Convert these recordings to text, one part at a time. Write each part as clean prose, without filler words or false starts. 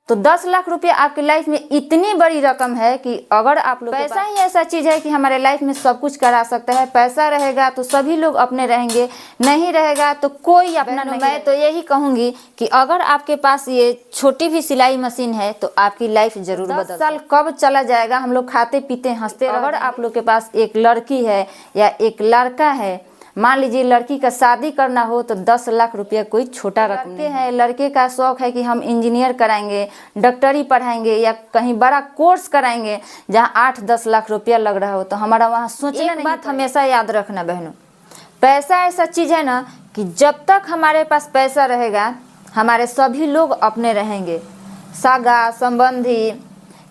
तो 10 लाख रुपए आपकी लाइफ में इतनी बड़ी रकम है कि अगर आप लोग पैसा ही ऐसा चीज़ है कि हमारे लाइफ में सब कुछ करा सकता है। पैसा रहेगा तो सभी लोग अपने रहेंगे, नहीं रहेगा तो कोई अपना नहीं। मैं तो यही कहूँगी कि अगर आपके पास ये छोटी भी सिलाई मशीन है तो आपकी लाइफ जरूर बदल। 10 साल कब चला जाएगा, हम लोग खाते पीते हंसते। अगर आप लोग के पास एक लड़की है या एक लड़का है, मान लीजिए लड़की का शादी करना हो तो 10 लाख रुपया कोई छोटा रकम नहीं है। लड़के का शौक है कि हम इंजीनियर कराएंगे, डॉक्टरी पढ़ाएंगे या कहीं बड़ा कोर्स कराएंगे जहां 8-10 लाख रुपया लग रहा हो, तो हमारा वहां सोचना नहीं। बात हमेशा याद रखना बहनों, पैसा ऐसा चीज़ है ना कि जब तक हमारे पास पैसा रहेगा हमारे सभी लोग अपने रहेंगे। सगा संबंधी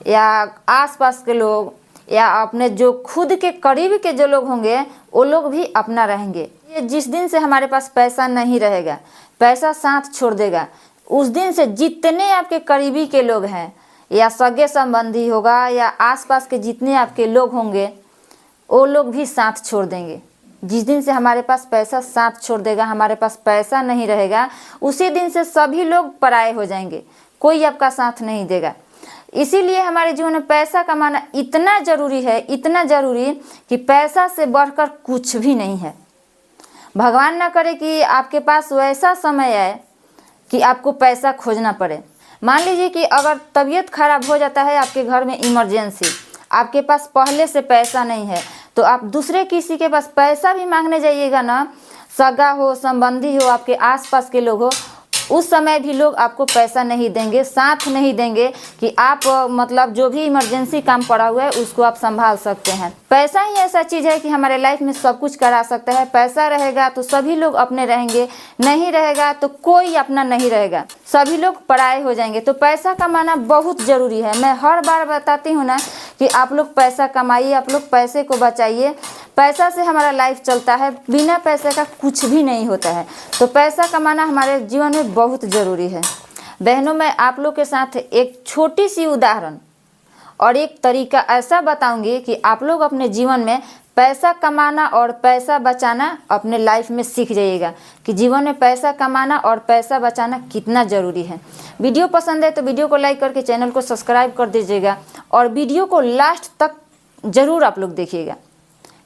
या आसपास के लोग या अपने जो खुद के करीब के जो लोग होंगे वो लोग भी अपना रहेंगे। ये जिस दिन से हमारे पास पैसा नहीं रहेगा, पैसा साथ छोड़ देगा, उस दिन से जितने आपके करीबी के लोग हैं या सगे संबंधी होगा या आसपास के जितने आपके लोग होंगे वो लोग भी साथ छोड़ देंगे। जिस दिन से हमारे पास पैसा साथ छोड़ देगा, हमारे पास पैसा नहीं रहेगा, उसी दिन से सभी लोग पराये हो जाएंगे, कोई आपका साथ नहीं देगा। इसीलिए हमारे जीवन में पैसा कमाना इतना ज़रूरी है, इतना ज़रूरी कि पैसा से बढ़कर कुछ भी नहीं है। भगवान ना करे कि आपके पास वैसा समय है कि आपको पैसा खोजना पड़े। मान लीजिए कि अगर तबीयत खराब हो जाता है, आपके घर में इमरजेंसी, आपके पास पहले से पैसा नहीं है तो आप दूसरे किसी के पास पैसा भी मांगने जाइएगा ना, सगा हो संबंधी हो आपके आसपास के लोग हो, उस समय भी लोग आपको पैसा नहीं देंगे, साथ नहीं देंगे कि आप मतलब जो भी इमरजेंसी काम पड़ा हुआ है उसको आप संभाल सकते हैं। पैसा ही ऐसा चीज़ है कि हमारे लाइफ में सब कुछ करा सकता है। पैसा रहेगा तो सभी लोग अपने रहेंगे, नहीं रहेगा तो कोई अपना नहीं रहेगा, सभी लोग पराये हो जाएंगे। तो पैसा कमाना बहुत ज़रूरी है। मैं हर बार बताती हूँ ना कि आप लोग पैसा कमाइए, आप लोग पैसे को बचाइए। पैसा से हमारा लाइफ चलता है, बिना पैसे का कुछ भी नहीं होता है। तो पैसा कमाना हमारे जीवन में बहुत ज़रूरी है। बहनों, मैं आप लोग के साथ एक छोटी सी उदाहरण और एक तरीका ऐसा बताऊंगी कि आप लोग अपने जीवन में पैसा कमाना और पैसा बचाना अपने लाइफ में सीख जाइएगा कि जीवन में पैसा कमाना और पैसा बचाना कितना ज़रूरी है। वीडियो पसंद है तो वीडियो को लाइक करके चैनल को सब्सक्राइब कर दीजिएगा और वीडियो को लास्ट तक ज़रूर आप लोग देखिएगा।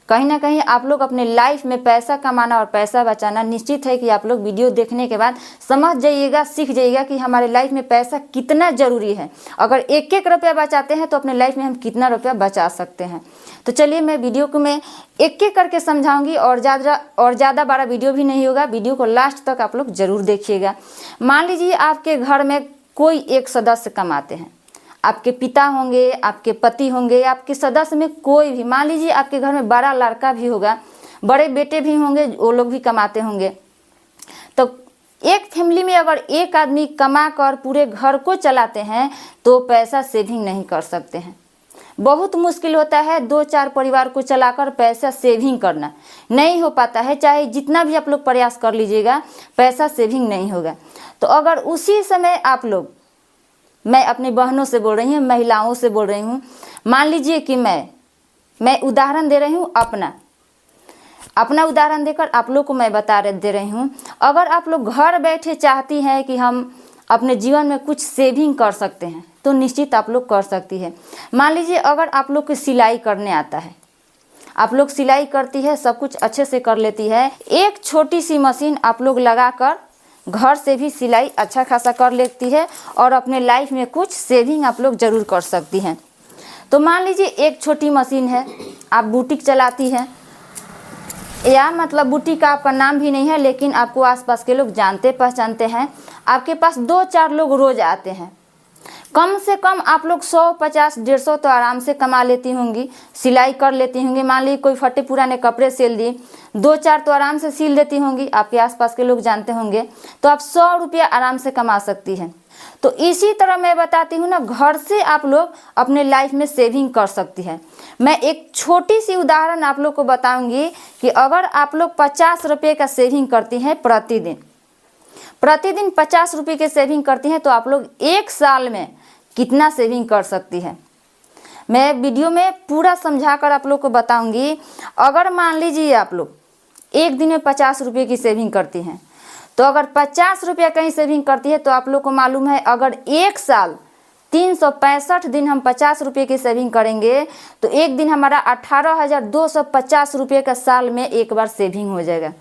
कहीं ना कहीं आप लोग अपने लाइफ में पैसा कमाना और पैसा बचाना निश्चित है कि आप लोग वीडियो देखने के बाद समझ जाइएगा, सीख जाइएगा कि हमारे लाइफ में पैसा कितना ज़रूरी है। अगर एक एक रुपया बचाते हैं तो अपने लाइफ में हम कितना रुपया बचा सकते हैं। तो चलिए मैं वीडियो को मैं एक एक करके समझाऊंगी और ज़्यादा बड़ा वीडियो भी नहीं होगा। वीडियो को लास्ट तक आप लोग ज़रूर देखिएगा। मान लीजिए आपके घर में कोई एक सदस्य कमाते हैं, आपके पिता होंगे, आपके पति होंगे, आपके सदस्य में कोई भी, मान लीजिए आपके घर में बड़ा लड़का भी होगा, बड़े बेटे भी होंगे, वो लोग भी कमाते होंगे। तो एक फैमिली में अगर एक आदमी कमा कर पूरे घर को चलाते हैं तो पैसा सेविंग नहीं कर सकते हैं। बहुत मुश्किल होता है 2-4 परिवार को चलाकर पैसा सेविंग करना, नहीं हो पाता है। चाहे जितना भी आप लोग प्रयास कर लीजिएगा, पैसा सेविंग नहीं होगा। तो अगर उसी समय आप लोग, मैं अपनी बहनों से बोल रही हूँ, महिलाओं से बोल रही हूँ, मान लीजिए कि मैं उदाहरण दे रही हूँ, अपना उदाहरण देकर आप लोग को मैं दे रही हूँ। अगर आप लोग घर बैठे चाहती हैं कि हम अपने जीवन में कुछ सेविंग कर सकते हैं तो निश्चित आप लोग कर सकती है। मान लीजिए अगर आप लोग को सिलाई करने आता है, आप लोग सिलाई करती है, सब कुछ अच्छे से कर लेती है, एक छोटी सी मशीन आप लोग लगाकर घर से भी सिलाई अच्छा खासा कर लेती है और अपने लाइफ में कुछ सेविंग आप लोग ज़रूर कर सकती हैं। तो मान लीजिए एक छोटी मशीन है, आप बुटीक चलाती हैं, या मतलब बुटीक का आपका नाम भी नहीं है लेकिन आपको आसपास के लोग जानते पहचानते हैं, आपके पास 2-4 लोग रोज़ आते हैं, कम से कम आप लोग 100, 50, 150 तो आराम से कमा लेती होंगी, सिलाई कर लेती होंगी। मान लीजिए कोई फटे पुराने कपड़े सिल दिए, 2-4 तो आराम से सिल देती होंगी, आपके आसपास के लोग जानते होंगे, तो आप 100 रुपया आराम से कमा सकती हैं। तो इसी तरह मैं बताती हूँ ना, घर से आप लोग अपने लाइफ में सेविंग कर सकती है। मैं एक छोटी सी उदाहरण आप लोग को बताऊँगी कि अगर आप लोग 50 रुपये का सेविंग करती हैं प्रतिदिन 50 रुपये के सेविंग करती हैं तो आप लोग एक साल में कितना सेविंग कर सकती है। मैं वीडियो में पूरा समझाकर आप लोग को बताऊंगी। अगर मान लीजिए आप लोग एक दिन में 50 रुपये की सेविंग करती हैं तो अगर 50 रुपया कहीं सेविंग करती है तो आप लोग को मालूम है अगर एक साल 365 दिन हम 50 रुपये की सेविंग करेंगे तो एक दिन हमारा 18,250 रुपये का साल में एक बार सेविंग हो जाएगा।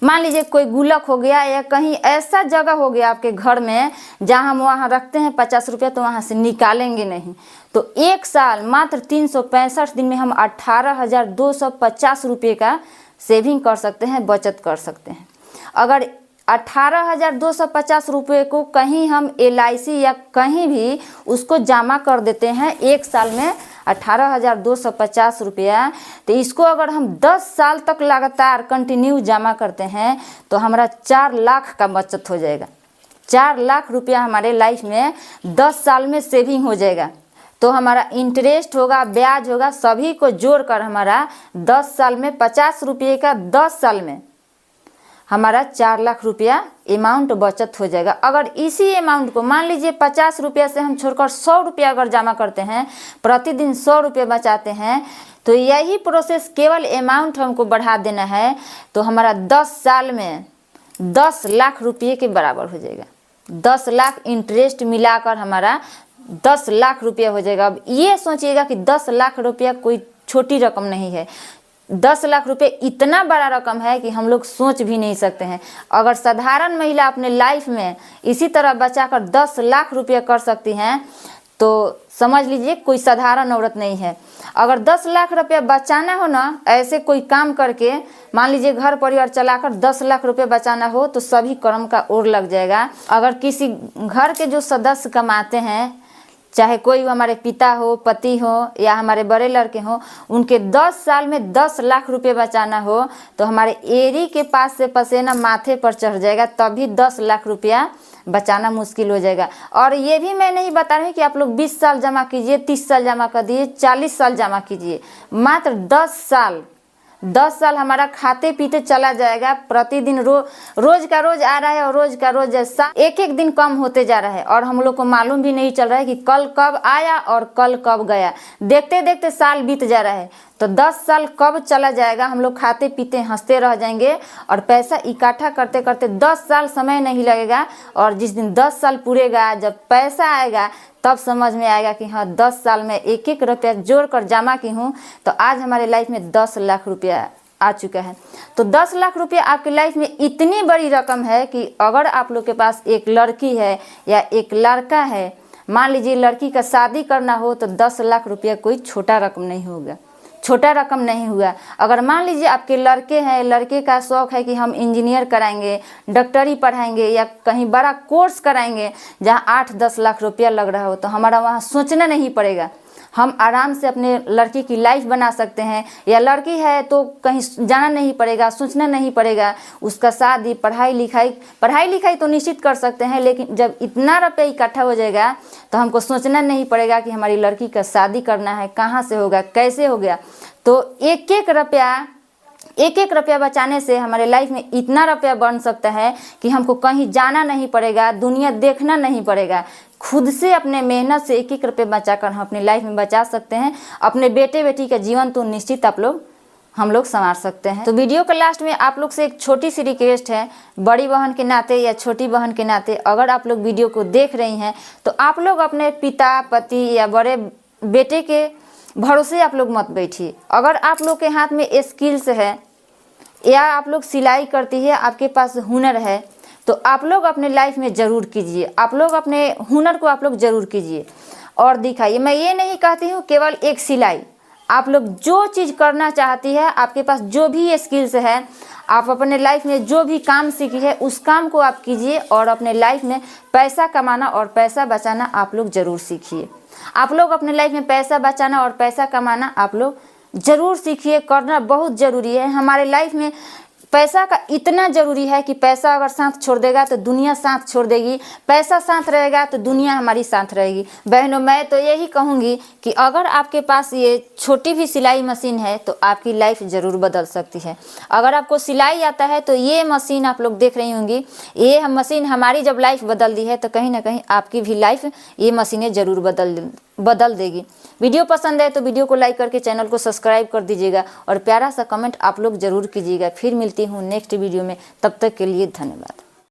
मान लीजिए कोई गुल्लक हो गया या कहीं ऐसा जगह हो गया आपके घर में जहां हम वहां रखते हैं 50 रुपया, तो वहां से निकालेंगे नहीं, तो एक साल मात्र 365 दिन में हम 18,250 रुपये का सेविंग कर सकते हैं, बचत कर सकते हैं। अगर 18,250 रुपये को कहीं हम LIC या कहीं भी उसको जमा कर देते हैं एक साल में 18,250 रुपया, तो इसको अगर हम 10 साल तक लगातार कंटिन्यू जमा करते हैं तो हमारा 4 लाख का बचत हो जाएगा। 4 लाख रुपया हमारे लाइफ में 10 साल में सेविंग हो जाएगा। तो हमारा इंटरेस्ट होगा, ब्याज होगा, सभी को जोड़कर हमारा 10 साल में 50 रुपये का 10 साल में हमारा 4 लाख रुपया अमाउंट बचत हो जाएगा। अगर इसी अमाउंट को मान लीजिए 50 रुपया से हम छोड़कर 100 रुपया अगर जमा करते हैं, प्रतिदिन 100 रुपये बचाते हैं, तो यही प्रोसेस केवल अमाउंट हमको बढ़ा देना है तो हमारा 10 साल में 10 लाख रुपये के बराबर हो जाएगा। 10 लाख इंटरेस्ट मिलाकर हमारा 10 लाख रुपया हो जाएगा। अब ये सोचिएगा कि 10 लाख रुपया कोई छोटी रकम नहीं है। 10 लाख रुपए इतना बड़ा रकम है कि हम लोग सोच भी नहीं सकते हैं। अगर साधारण महिला अपने लाइफ में इसी तरह बचाकर 10 लाख रुपया कर सकती हैं तो समझ लीजिए कोई साधारण औरत नहीं है। अगर 10 लाख रुपया बचाना हो ना, ऐसे कोई काम करके मान लीजिए घर परिवार चलाकर 10 लाख रुपया बचाना हो तो सभी कर्म का ओर लग जाएगा। अगर किसी घर के जो सदस्य कमाते हैं, चाहे कोई हमारे पिता हो, पति हो या हमारे बड़े लड़के हो, उनके 10 साल में 10 लाख रुपए बचाना हो तो हमारे एरी के पास से पसीना माथे पर चढ़ जाएगा, तभी 10 लाख रुपया बचाना मुश्किल हो जाएगा। और ये भी मैं नहीं बता रही कि आप लोग 20 साल जमा कीजिए, 30 साल जमा कर दिए, 40 साल जमा कीजिए, मात्र 10 साल हमारा खाते पीते चला जाएगा। प्रतिदिन रोज का रोज आ रहा है और रोज का रोज जैसा एक एक दिन कम होते जा रहा है और हम लोग को मालूम भी नहीं चल रहा है कि कल कब आया और कल कब गया। देखते देखते साल बीत जा रहा है, तो 10 साल कब चला जाएगा, हम लोग खाते पीते हंसते रह जाएंगे और पैसा इकट्ठा करते करते 10 साल समय नहीं लगेगा। और जिस दिन 10 साल पूरेगा, जब पैसा आएगा तब समझ में आएगा कि हाँ 10 साल में एक एक रुपया जोड़ कर जमा की हूँ तो आज हमारे लाइफ में 10 लाख रुपया आ चुका है। तो 10 लाख रुपया आपकी लाइफ में इतनी बड़ी रकम है कि अगर आप लोग के पास एक लड़की है या एक लड़का है, मान लीजिए लड़की का शादी करना हो तो 10 लाख रुपया कोई छोटा रकम नहीं होगा, छोटा रकम नहीं हुआ। अगर मान लीजिए आपके लड़के हैं, लड़के का शौक़ है कि हम इंजीनियर कराएंगे, डॉक्टरी पढ़ाएंगे या कहीं बड़ा कोर्स कराएंगे जहां 8-10 लाख रुपया लग रहा हो, तो हमारा वहां सोचना नहीं पड़ेगा, हम आराम से अपने लड़की की लाइफ बना सकते हैं। या लड़की है तो कहीं जाना नहीं पड़ेगा, सोचना नहीं पड़ेगा, उसका शादी पढ़ाई लिखाई तो निश्चित कर सकते हैं, लेकिन जब इतना रुपया इकट्ठा हो जाएगा तो हमको सोचना नहीं पड़ेगा कि हमारी लड़की का शादी करना है, कहाँ से होगा, कैसे हो गया। तो एक एक रुपया बचाने से हमारे लाइफ में इतना रुपया बन सकता है कि हमको कहीं जाना नहीं पड़ेगा, दुनिया देखना नहीं पड़ेगा। खुद से अपने मेहनत से एक एक रुपये बचाकर हम अपनी लाइफ में बचा सकते हैं। अपने बेटे बेटी का जीवन तो निश्चित हम लोग संवार सकते हैं। तो वीडियो के लास्ट में आप लोग से एक छोटी सी रिक्वेस्ट है, बड़ी बहन के नाते या छोटी बहन के नाते अगर आप लोग वीडियो को देख रही हैं तो आप लोग अपने पिता, पति या बड़े बेटे के भरोसे आप लोग मत बैठिए। अगर आप लोग के हाथ में स्किल्स है या आप लोग सिलाई करती है, आपके पास हुनर है, तो आप लोग अपने लाइफ में ज़रूर कीजिए। आप लोग अपने हुनर को आप लोग ज़रूर कीजिए और दिखाइए। मैं ये नहीं कहती हूँ केवल एक सिलाई, आप लोग जो चीज़ करना चाहती है, आपके पास जो भी स्किल्स है, आप अपने लाइफ में जो भी काम सीखी है उस काम को आप कीजिए और अपने लाइफ में पैसा कमाना और पैसा बचाना आप लोग ज़रूर सीखिए। आप लोग अपने लाइफ में पैसा बचाना और पैसा कमाना आप लोग ज़रूर सीखिए, करना बहुत ज़रूरी है। हमारे लाइफ में पैसा का इतना ज़रूरी है कि पैसा अगर साथ छोड़ देगा तो दुनिया साथ छोड़ देगी, पैसा साथ रहेगा तो दुनिया हमारी साथ रहेगी। बहनों, मैं तो यही कहूँगी कि अगर आपके पास ये छोटी भी सिलाई मशीन है तो आपकी लाइफ ज़रूर बदल सकती है। अगर आपको सिलाई आता है तो ये मशीन आप लोग देख रही होंगी, ये मशीन हमारी जब लाइफ बदल दी है तो कहीं ना कहीं आपकी भी लाइफ ये मशीनें ज़रूर बदल देगी। वीडियो पसंद है तो वीडियो को लाइक करके चैनल को सब्सक्राइब कर दीजिएगा और प्यारा सा कमेंट आप लोग ज़रूर कीजिएगा। फिर मिलती हूँ नेक्स्ट वीडियो में, तब तक के लिए धन्यवाद।